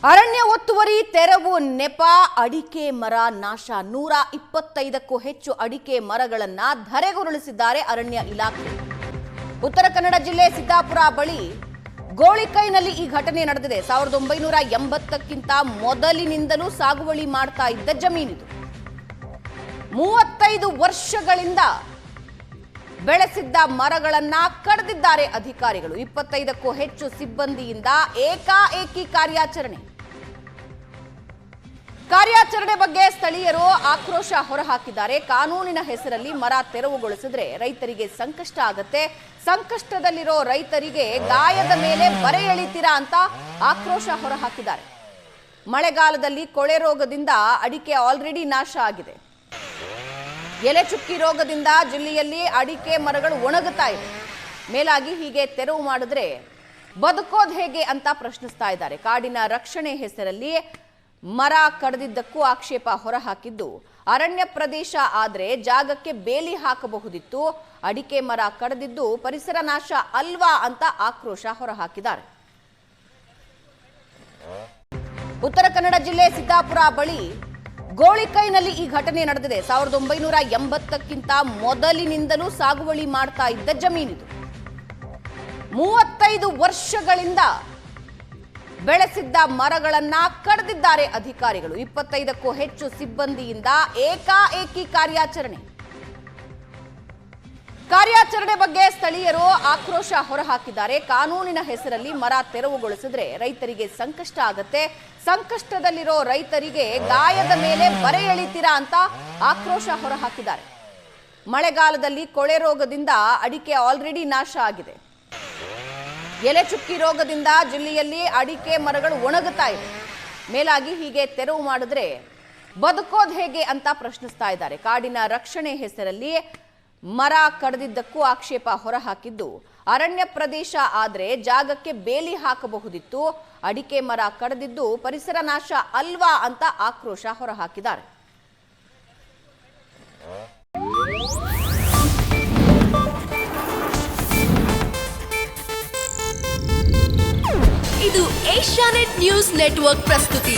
ಅರಣ್ಯ ಒತ್ತುವರಿ ತೆರವು ನೆಪ ಅಡಿಕೆ ಮರ ನಾಶ 125ಕ್ಕೂ ಹೆಚ್ಚು ಅಡಿಕೆ ಮರಗಳನ್ನು ಧರೆಗುರುಳಿಸಿದ್ದಾರೆ ಅರಣ್ಯ ಇಲಾಖೆ. ಉತ್ತರ ಕನ್ನಡ ಜಿಲ್ಲೆ ಸಿದ್ದಾಪುರ ಬಳಿ ಗೋಳಿಕೈನಲ್ಲಿ ಈ ಘಟನೆ ನಡೆದಿದೆ. 1980ಕ್ಕಿಂತ ಮೊದಲಿನಿಂದಲೂ ಸಾಗುವಳಿ ಮಾಡ್ತಾ ಇದ್ದ ಜಮೀನಿದು. 35 ವರ್ಷಗಳಿಂದ ಬೆಳೆಸಿದ್ದ ಮರಗಳನ್ನ ಕಡಿದಿದ್ದಾರೆ ಅಧಿಕಾರಿಗಳು. 25ಕ್ಕೂ ಹೆಚ್ಚು ಸಿಬ್ಬಂದಿಯಿಂದ ಏಕಾಏಕಿ ಕಾರ್ಯಾಚರಣೆ ಬಗ್ಗೆ ಸ್ಥಳೀಯರು ಆಕ್ರೋಶ ಹೊರಹಾಕಿದ್ದಾರೆ. ಕಾನೂನಿನ ಹೆಸರಲ್ಲಿ ಮರ ತೆರವುಗೊಳಿಸಿದ್ರೆ ರೈತರಿಗೆ ಸಂಕಷ್ಟ ಆಗುತ್ತೆ, ಸಂಕಷ್ಟದಲ್ಲಿರೋ ರೈತರಿಗೆ ಗಾಯದ ಮೇಲೆ ಬರೆ ಎಳಿತೀರಾ ಅಂತ ಆಕ್ರೋಶ ಹೊರಹಾಕಿದ್ದಾರೆ. ಮಳೆಗಾಲದಲ್ಲಿ ಕೊಳೆ ರೋಗದಿಂದ ಅಡಿಕೆ ಆಲ್ರೆಡಿ ನಾಶ ಆಗಿದೆ. ಎಲೆ ಚುಕ್ಕಿ ರೋಗದಿಂದ ಜಿಲ್ಲೆಯಲ್ಲಿ ಅಡಿಕೆ ಮರಗಳು ಒಣಗುತ್ತಾ ಇದೆ. ಮೇಲಾಗಿ ಹೀಗೆ ತೆರವು ಮಾಡಿದ್ರೆ ಬದುಕೋದು ಹೇಗೆ ಅಂತ ಪ್ರಶ್ನಿಸ್ತಾ ಇದ್ದಾರೆ. ಕಾಡಿನ ರಕ್ಷಣೆ ಹೆಸರಲ್ಲಿ ಮರ ಕಡಿದಿದ್ದಕ್ಕೂ ಆಕ್ಷೇಪ ಹೊರಹಾಕಿದ್ದು, ಅರಣ್ಯ ಪ್ರದೇಶ ಆದ್ರೆ ಜಾಗಕ್ಕೆ ಬೇಲಿ ಹಾಕಬಹುದಿತ್ತು, ಅಡಿಕೆ ಮರ ಕಡಿದಿದ್ದು ಪರಿಸರ ನಾಶ ಅಲ್ವಾ ಅಂತ ಆಕ್ರೋಶ ಹೊರಹಾಕಿದ್ದಾರೆ. ಉತ್ತರ ಕನ್ನಡ ಜಿಲ್ಲೆ ಸಿದ್ದಾಪುರ ಬಳಿ ಗೋಳಿಕೈನಲ್ಲಿ ಈ ಘಟನೆ ನಡೆದಿದೆ. 1980ಕ್ಕಿಂತ ಮೊದಲಿನಿಂದಲೂ ಸಾಗುವಳಿ ಮಾಡ್ತಾ ಇದ್ದ ಜಮೀನಿದು. 35 ವರ್ಷಗಳಿಂದ ಬೆಳೆಸಿದ್ದ ಮರಗಳನ್ನ ಕಡಿದಿದ್ದಾರೆ ಅಧಿಕಾರಿಗಳು. 25ಕ್ಕೂ ಹೆಚ್ಚು ಸಿಬ್ಬಂದಿಯಿಂದ ಏಕಾಏಕಿ ಕಾರ್ಯಾಚರಣೆ ಬಗ್ಗೆ ಸ್ಥಳೀಯರು ಆಕ್ರೋಶ ಹೊರಹಾಕಿದ್ದಾರೆ. ಕಾನೂನಿನ ಹೆಸರಲ್ಲಿ ಮರ ತೆರವುಗೊಳಿಸಿದ್ರೆ ರೈತರಿಗೆ ಸಂಕಷ್ಟ ಆಗುತ್ತೆ, ಸಂಕಷ್ಟದಲ್ಲಿರೋ ರೈತರಿಗೆ ಗಾಯದ ಮೇಲೆ ಬರೆ ಎಳಿತೀರಾ ಅಂತ ಆಕ್ರೋಶ ಹೊರಹಾಕಿದ್ದಾರೆ. ಮಳೆಗಾಲದಲ್ಲಿ ಕೊಳೆ ರೋಗದಿಂದ ಅಡಿಕೆ ಆಲ್ರೆಡಿ ನಾಶ ಆಗಿದೆ. ಎಲೆ ಚುಕ್ಕಿ ರೋಗದಿಂದ ಜಿಲ್ಲೆಯಲ್ಲಿ ಅಡಿಕೆ ಮರಗಳು ಒಣಗುತ್ತಾ ಇದೆ. ಮೇಲಾಗಿ ಹೀಗೆ ತೆರವು ಮಾಡಿದ್ರೆ ಬದುಕೋದು ಹೇಗೆ ಅಂತ ಪ್ರಶ್ನಿಸ್ತಾ ಇದ್ದಾರೆ. ಕಾಡಿನ ರಕ್ಷಣೆ ಹೆಸರಲ್ಲಿ ಮರ ಕಡಿದಿದ್ದಕ್ಕೂ ಆಕ್ಷೇಪ ಹೊರಹಾಕಿದ್ದು, ಅರಣ್ಯ ಪ್ರದೇಶ ಆದ್ರೆ ಜಾಗಕ್ಕೆ ಬೇಲಿ ಹಾಕಬಹುದಿತ್ತು, ಅಡಿಕೆ ಮರ ಕಡಿದಿದ್ದು ಪರಿಸರ ನಾಶ ಅಲ್ವಾ ಅಂತ ಆಕ್ರೋಶ ಹೊರಹಾಕಿದ್ದಾರೆ. ಇದು ಏಷ್ಯಾನೆಟ್ ನ್ಯೂಸ್ ನೆಟ್ವರ್ಕ್ ಪ್ರಸ್ತುತಿ.